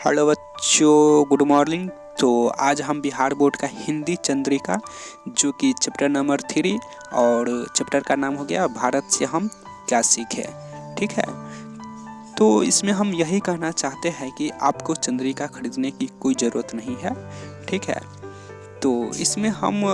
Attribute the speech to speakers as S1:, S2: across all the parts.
S1: Hello बच्चों, good morning. तो आज हम बिहार बोर्ड का हिंदी चंद्रिका जो कि चैप्टर नंबर 3 और चैप्टर का नाम हो गया भारत से हम क्या सीखे। ठीक है, तो इसमें हम यही कहना चाहते हैं कि आपको चंद्रिका खरीदने की कोई ज़रूरत नहीं है। ठीक है, तो इसमें हम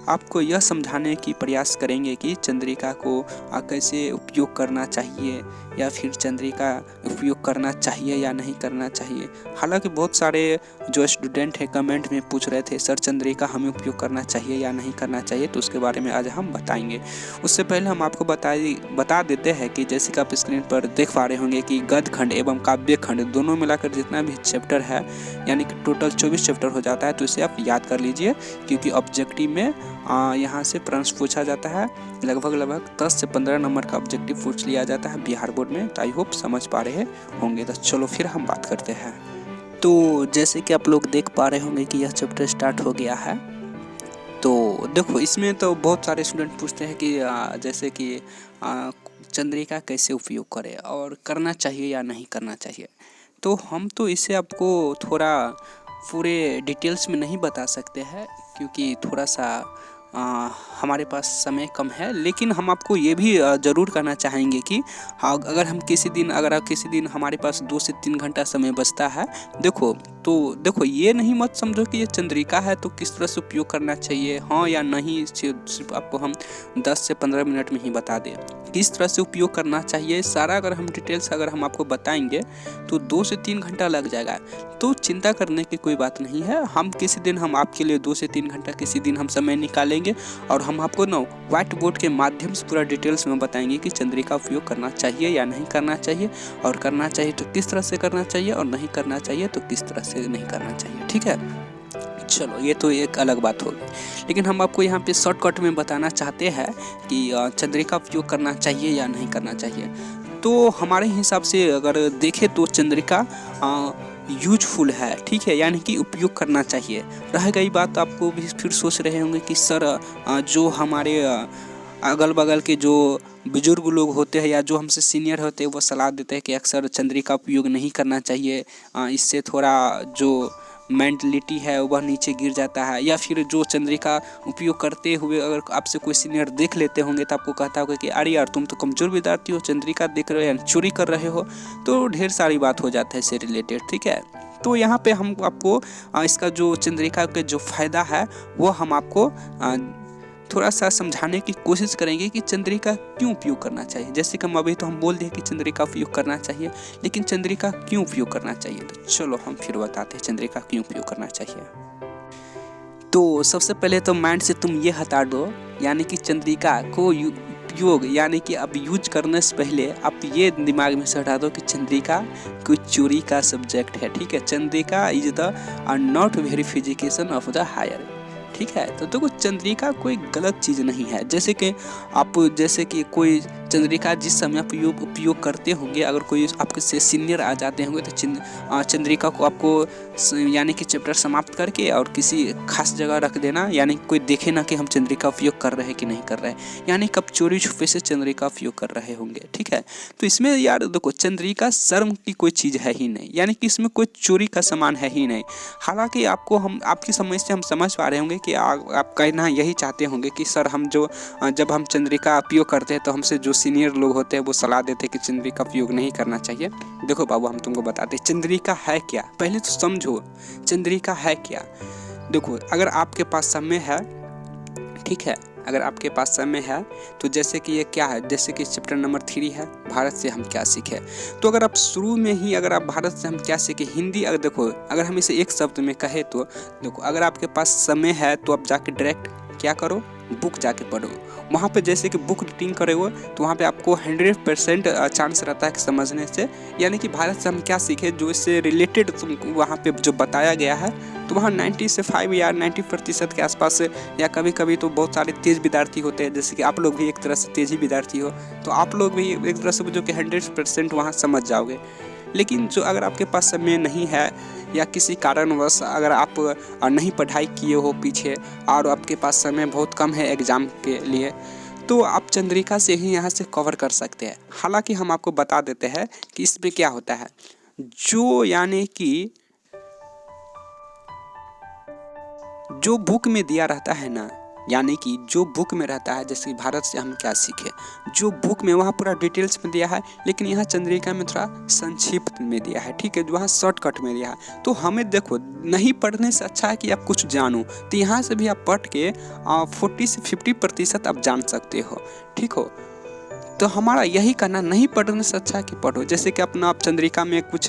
S1: आपको यह समझाने की प्रयास करेंगे कि चंद्रिका को कैसे उपयोग करना चाहिए या फिर चंद्रिका उपयोग करना चाहिए या नहीं करना चाहिए। हालांकि बहुत सारे जो स्टूडेंट हैं कमेंट में पूछ रहे थे सर चंद्रिका हमें उपयोग करना चाहिए या नहीं करना चाहिए, तो उसके बारे में आज हम बताएंगे। उससे पहले हम आपको बता देते हैं कि जैसे कि आप स्क्रीन पर देख पा रहे होंगे कि गद्य खंड एवं काव्य खंड दोनों मिलाकर जितना भी चैप्टर है यानी कि टोटल 24 चैप्टर हो जाता है। तो इसे आप याद कर लीजिए क्योंकि ऑब्जेक्टिव में यहाँ से प्रश्न पूछा जाता है। लगभग 10 से 15 नंबर का ऑब्जेक्टिव पूछ लिया जाता है बिहार बोर्ड में। तो आई होप समझ पा रहे होंगे। तो चलो फिर हम बात करते हैं। तो जैसे कि आप लोग देख पा रहे होंगे कि यह चैप्टर स्टार्ट हो गया है। तो देखो इसमें तो बहुत सारे स्टूडेंट पूछते हैं कि जैसे कि चंद्रिका कैसे उपयोग करें और करना चाहिए या नहीं करना चाहिए। तो हम तो इसे आपको थोड़ा पूरे डिटेल्स में नहीं बता सकते हैं क्योंकि थोड़ा सा हमारे पास समय कम है। लेकिन हम आपको ये भी ज़रूर कहना चाहेंगे कि अगर किसी दिन हमारे पास 2 से 3 घंटा समय बचता है, देखो ये नहीं मत समझो कि ये चंद्रिका है तो किस तरह से उपयोग करना चाहिए हाँ या नहीं। सिर्फ आपको हम 10 से 15 मिनट में ही बता दें किस तरह से उपयोग करना चाहिए। सारा अगर हम डिटेल्स हम आपको बताएंगे तो 2 से 3 घंटा लग जाएगा। तो चिंता करने की कोई बात नहीं है। हम किसी दिन हम आपके लिए 2 से 3 घंटा किसी दिन हम समय निकालेंगे और हम आपको व्हाइट बोर्ड के माध्यम से पूरा डिटेल्स में बताएंगे कि चंद्रिका उपयोग करना चाहिए या नहीं करना चाहिए, और करना चाहिए तो किस तरह से करना चाहिए और नहीं करना चाहिए तो किस तरह से नहीं करना चाहिए। ठीक है, चलो ये तो एक अलग बात होगी। लेकिन हम आपको यहाँ पे शॉर्टकट में बताना चाहते हैं कि चंद्रिका उपयोग करना चाहिए या नहीं करना चाहिए। तो हमारे हिसाब से अगर देखें तो चंद्रिका यूजफुल है। ठीक है, यानी कि उपयोग करना चाहिए। रह गई बात, आपको भी फिर सोच रहे होंगे कि सर जो हमारे अगल बगल के जो बुजुर्ग लोग होते हैं या जो हमसे सीनियर होते हैं वो सलाह देते हैं कि अक्सर चंद्रिका उपयोग नहीं करना चाहिए, इससे थोड़ा जो मेंटलिटी है वह नीचे गिर जाता है। या फिर जो चंद्रिका उपयोग करते हुए अगर आपसे कोई सीनियर देख लेते होंगे तो आपको कहता होगा कि अरे यार तुम तो कमजोर विद्यार्थी हो, चंद्रिका देख रहे हो या चोरी कर रहे हो। तो ढेर सारी बात हो जाता है इससे रिलेटेड। ठीक है, तो यहाँ पे हम आपको इसका जो चंद्रिका के जो फायदा है वो हम आपको थोड़ा सा समझाने की कोशिश करेंगे कि चंद्रिका क्यों उपयोग करना चाहिए। जैसे कि हम अभी तो हम बोल दिए कि चंद्रिका उपयोग करना चाहिए, लेकिन चंद्रिका क्यों उपयोग करना चाहिए। तो चलो हम फिर बताते हैं चंद्रिका क्यों उपयोग करना चाहिए। तो सबसे पहले तो माइंड से तुम ये हटा दो, यानी कि चंद्रिका को उपयोग यानी कि अब यूज करने से पहले आप ये दिमाग में से हटा दो कि चंद्रिका कोई चोरी का सब्जेक्ट है। ठीक है, Chandrika is the not verification of the higher. ठीक है, तो देखो चंद्रिका कोई गलत चीज़ नहीं है। जैसे कि कोई चंद्रिका जिस समय आप उपयोग करते होंगे, अगर कोई आपके से सीनियर आ जाते होंगे तो चंद्रिका को आपको यानी कि चैप्टर समाप्त करके और किसी खास जगह रख देना, यानी कोई देखे ना कि हम चंद्रिका उपयोग कर रहे हैं कि नहीं कर रहे हैं, यानी कब चोरी छुपे से चंद्रिका उपयोग कर रहे होंगे। ठीक है, तो इसमें यार देखो चंद्रिका शर्म की कोई चीज़ है ही नहीं, यानी कि इसमें कोई चोरी का सामान है ही नहीं। हालांकि आपकी समझ से हम समझ पा रहे होंगे कि आप कहना यही चाहते होंगे कि सर हम जब हम चंद्रिका उपयोग करते हैं तो हमसे जो सीनियर लोग होते हैं वो सलाह देते हैं कि चंद्रिका उपयोग नहीं करना चाहिए। देखो बाबू हम तुमको बताते हैं चंद्रिका है क्या, पहले तो समझो चंद्रिका है क्या। देखो अगर आपके पास समय है, ठीक है, अगर आपके पास समय है तो जैसे कि ये क्या है, जैसे कि चैप्टर नंबर 3 है भारत से हम क्या सीखे। तो अगर आप शुरू में ही अगर आप भारत से हम क्या सीखे हिंदी, अगर हम इसे एक शब्द में कहे तो देखो अगर आपके पास समय है तो आप जाके डायरेक्ट क्या करो, बुक जाके पढ़ो। वहाँ पे जैसे कि बुक रीडिंग करे हो तो वहाँ पे आपको 100% चांस रहता है कि समझने से, यानी कि भारत से हम क्या सीखे जो इससे रिलेटेड वहाँ पे जो बताया गया है तो वहाँ 90 से 5 या 90% के आसपास, या कभी कभी तो बहुत सारे तेज विद्यार्थी होते हैं, जैसे कि आप लोग भी एक तरह से तेज ही विद्यार्थी हो तो आप लोग भी एक तरह से जो कि 100% वहाँ समझ जाओगे। लेकिन जो अगर आपके पास समय नहीं है या किसी कारणवश अगर आप नहीं पढ़ाई किए हो पीछे और आपके पास समय बहुत कम है एग्ज़ाम के लिए, तो आप चंद्रिका से ही यहाँ से कवर कर सकते हैं। हालांकि हम आपको बता देते हैं कि इसमें क्या होता है, जो यानी कि जो बुक में दिया रहता है ना, यानी कि जो बुक में रहता है, जैसे कि भारत से हम क्या सीखे, जो बुक में वहाँ पूरा डिटेल्स में दिया है, लेकिन यहाँ चंद्रिका में थोड़ा संक्षिप्त में दिया है, ठीक है, वहाँ शॉर्टकट में दिया है। तो हमें देखो, नहीं पढ़ने से अच्छा है कि आप कुछ जानो, तो यहाँ से भी आप पढ़ के 40 से 50% आप जान सकते हो, ठीक हो। तो हमारा यही करना, नहीं पढ़ने से अच्छा है कि पढ़ो। जैसे कि अपना आप चंद्रिका में कुछ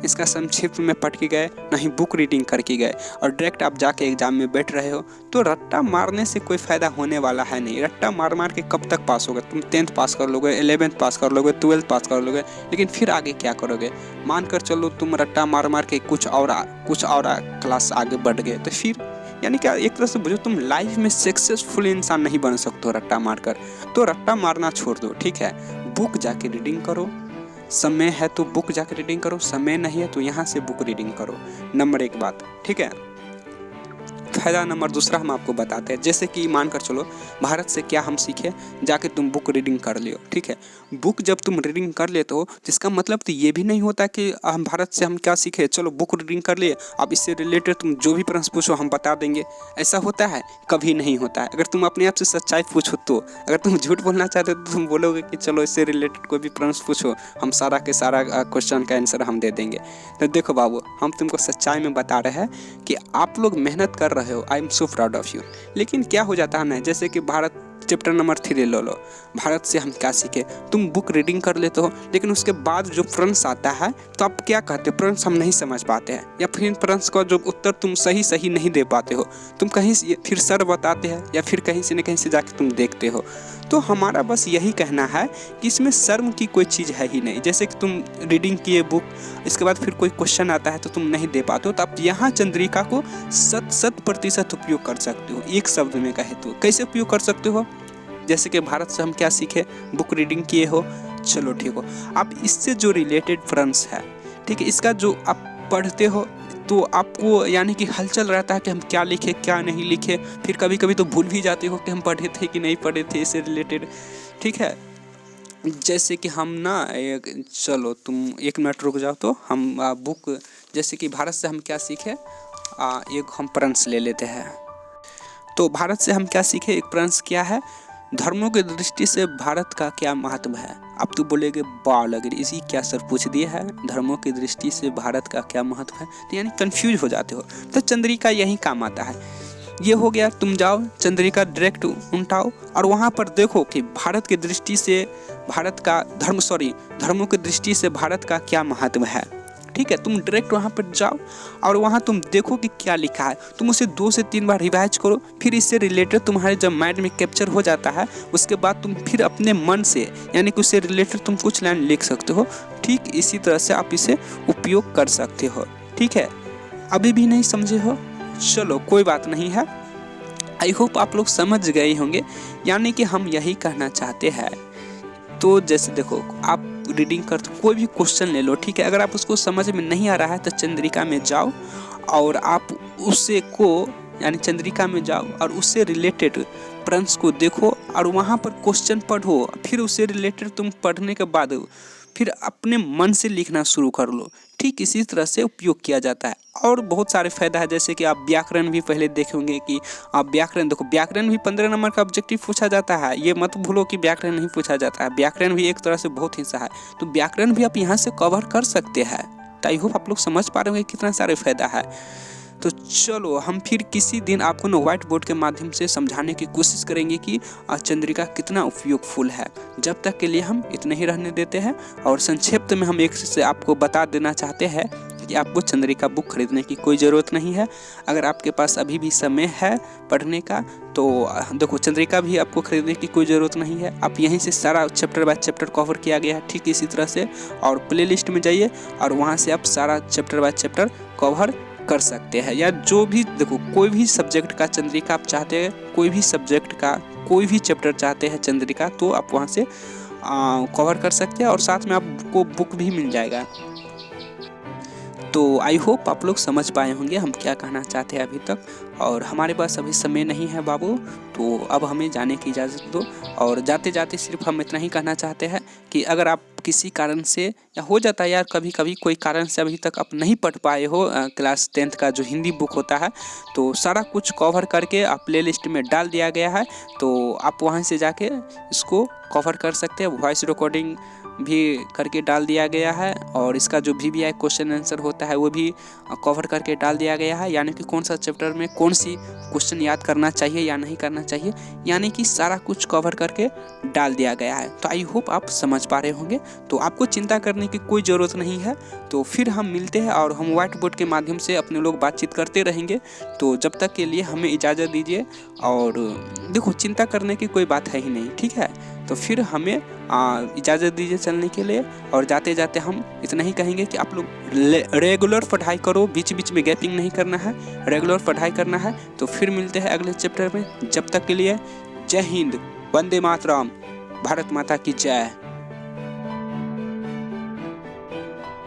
S1: इसका संक्षिप्त में पढ़ के गए, नहीं बुक रीडिंग करके गए, और डायरेक्ट आप जाके एग्जाम में बैठ रहे हो, तो रट्टा मारने से कोई फ़ायदा होने वाला है नहीं। रट्टा मार मार के कब तक पास होगा? तुम 10th पास कर लोगे, 11th पास कर लोगे, 12th पास कर लोगे, लेकिन फिर आगे क्या करोगे? मान कर चलो तुम रट्टा मार मार के कुछ और क्लास आगे बढ़ गए, तो फिर यानी क्या, एक तरह से बुझो तुम लाइफ में सक्सेसफुल इंसान नहीं बन सकते हो रट्टा मारकर। तो रट्टा मारना छोड़ दो, ठीक है। बुक जाके रीडिंग करो, समय है तो बुक जाके रीडिंग करो, समय नहीं है तो यहाँ से बुक रीडिंग करो। नंबर 1 बात, ठीक है। फायदा नंबर दूसरा हम आपको बताते हैं। जैसे कि मानकर चलो भारत से क्या हम सीखे, जाके तुम बुक रीडिंग कर लियो, ठीक है। बुक जब तुम रीडिंग कर लेते हो तो इसका मतलब तो ये भी नहीं होता कि हम भारत से हम क्या सीखे, चलो बुक रीडिंग कर लिए, अब इससे रिलेटेड तुम जो भी प्रश्न पूछो हम बता देंगे। ऐसा होता है? कभी नहीं होता है। अगर तुम अपने आप से सच्चाई पूछो तो, अगर तुम झूठ बोलना चाहते हो तो तुम बोलोगे कि चलो इससे रिलेटेड कोई भी प्रश्न पूछो, हम सारा के सारा क्वेश्चन का आंसर हम दे देंगे। तो देखो बाबू, हम तुमको सच्चाई में बता रहे हैं कि आप लोग मेहनत कर रहे हो, I am so proud of you. लेकिन क्या हो जाता है ना, जैसे कि भारत चैप्टर नंबर 3 ले लो, भारत से हम क्या सीखे, तुम बुक रीडिंग कर लेते हो, लेकिन उसके बाद जो प्रश्न आता है तो आप क्या कहते हो, प्रश्न हम नहीं समझ पाते हैं, या फिर प्रश्न का जो उत्तर तुम सही नहीं दे पाते हो, तुम कहीं से फिर सर बताते हैं या फिर कहीं से न कहीं से जाके तुम देखते हो। तो हमारा बस यही कहना है कि इसमें शर्म की कोई चीज़ है ही नहीं। जैसे कि तुम रीडिंग किए बुक, इसके बाद फिर कोई क्वेश्चन आता है तो तुम नहीं दे पाते हो, तो आप यहाँ चंद्रिका को 100% उपयोग कर सकते हो। एक शब्द में कहे तो कैसे उपयोग कर सकते हो? जैसे कि भारत से हम क्या सीखे, बुक रीडिंग किए हो, चलो ठीक हो, आप इससे जो रिलेटेड प्रश्न है, ठीक है, इसका जो आप पढ़ते हो तो आपको यानी कि हलचल रहता है कि हम क्या लिखे क्या नहीं लिखे, फिर कभी कभी तो भूल भी जाते हो कि हम पढ़े थे कि नहीं पढ़े थे इससे रिलेटेड, ठीक है। जैसे कि हम ना चलो तुम 1 मिनट रुक जाओ, तो हम बुक, जैसे कि भारत से हम क्या सीखे, एक हम प्रश्न ले लेते हैं। तो भारत से हम क्या सीखे, एक प्रश्न क्या है, धर्मों की दृष्टि से भारत का क्या महत्व है। अब तो बोलेगे बाल अगर इसी क्या सर पूछ दिया है, धर्मों की दृष्टि से भारत का क्या महत्व है, तो यानी कंफ्यूज हो जाते हो। तो चंद्रिका यही काम आता है। ये हो गया, तुम जाओ चंद्रिका डायरेक्ट उठाओ और वहाँ पर देखो कि भारत की दृष्टि से भारत का धर्मों की दृष्टि से भारत का क्या महत्व है, ठीक है। तुम डायरेक्ट वहाँ पर जाओ और वहाँ तुम देखो कि क्या लिखा है, तुम उसे 2 से 3 बार रिवाइज करो, फिर इससे रिलेटेड तुम्हारे जब माइंड में कैप्चर हो जाता है, उसके बाद तुम फिर अपने मन से यानी कि उससे रिलेटेड तुम कुछ लाइन लिख सकते हो। ठीक इसी तरह से आप इसे उपयोग कर सकते हो, ठीक है। अभी भी नहीं समझे हो, चलो कोई बात नहीं है, आई होप आप लोग समझ गए होंगे। यानी कि हम यही कहना चाहते हैं। तो जैसे देखो, आप रीडिंग करते कोई भी क्वेश्चन ले लो, ठीक है, अगर आप उसको समझ में नहीं आ रहा है तो चंद्रिका में जाओ और आप उससे को यानी चंद्रिका में जाओ और उससे रिलेटेड प्रश्न को देखो और वहाँ पर क्वेश्चन पढ़ो, फिर उससे रिलेटेड तुम पढ़ने के बाद फिर अपने मन से लिखना शुरू कर लो। ठीक इसी तरह से उपयोग किया जाता है। और बहुत सारे फायदा है, जैसे कि आप व्याकरण भी पहले देखेंगे कि आप व्याकरण देखो, व्याकरण भी 15 नंबर का ऑब्जेक्टिव पूछा जाता है। ये मत भूलो कि व्याकरण नहीं पूछा जाता है, व्याकरण भी एक तरह से बहुत हिस्सा है, तो व्याकरण भी आप यहाँ से कवर कर सकते हैं। तो आई होप आप लोग समझ पा रहे होंगे कितना सारे फायदा है। तो चलो हम फिर किसी दिन आपको ना व्हाइट बोर्ड के माध्यम से समझाने की कोशिश करेंगे कि चंद्रिका कितना उपयोगफुल है। जब तक के लिए हम इतने ही रहने देते हैं और संक्षिप्त में हम एक से आपको बता देना चाहते हैं कि आपको चंद्रिका बुक खरीदने की कोई ज़रूरत नहीं है। अगर आपके पास अभी भी समय है पढ़ने का तो देखो, चंद्रिका भी आपको खरीदने की कोई ज़रूरत नहीं है। आप यहीं से सारा चैप्टर बाय चैप्टर कवर किया गया है, ठीक इसी तरह से, और प्लेलिस्ट में जाइए और वहाँ से आप सारा चैप्टर बाय चैप्टर कवर कर सकते हैं। या जो भी देखो, कोई भी सब्जेक्ट का चंद्रिका आप चाहते हैं, कोई भी सब्जेक्ट का कोई भी चैप्टर चाहते हैं चंद्रिका, तो आप वहाँ से कवर कर सकते हैं और साथ में आपको बुक भी मिल जाएगा। तो आई होप आप लोग समझ पाए होंगे हम क्या कहना चाहते हैं अभी तक। और हमारे पास अभी समय नहीं है बाबू, तो अब हमें जाने की इजाज़त दो। और जाते जाते सिर्फ हम इतना ही कहना चाहते हैं कि अगर आप किसी कारण से, या हो जाता है यार कभी कभी कोई कारण से अभी तक आप नहीं पढ़ पाए हो क्लास 10th का जो हिंदी बुक होता है, तो सारा कुछ कवर करके आप प्ले लिस्ट में डाल दिया गया है। तो आप वहाँ से जाके इसको कवर कर सकते हैं। वॉइस रिकॉर्डिंग भी करके डाल दिया गया है, और इसका जो VVI क्वेश्चन आंसर होता है वो भी कवर करके डाल दिया गया है, यानी कि कौन सा चैप्टर में कौन सी क्वेश्चन याद करना चाहिए या नहीं करना चाहिए, यानी कि सारा कुछ कवर करके डाल दिया गया है। तो आई होप आप समझ पा रहे होंगे, तो आपको चिंता करने की कोई ज़रूरत नहीं है। तो फिर हम मिलते हैं और हम व्हाइट बोर्ड के माध्यम से अपने लोग बातचीत करते रहेंगे। तो जब तक के लिए हमें इजाज़त दीजिए, और देखो चिंता करने की कोई बात है ही नहीं, ठीक है। तो फिर हमें इजाज़त दीजिए चलने के लिए, और जाते जाते हम इतना ही कहेंगे कि आप लोग रेगुलर पढ़ाई करो, बीच बीच में गैपिंग नहीं करना है, रेगुलर पढ़ाई करना है। तो फिर मिलते हैं अगले चैप्टर में, जब तक के लिए जय हिंद, वंदे मातरम, भारत माता की जय।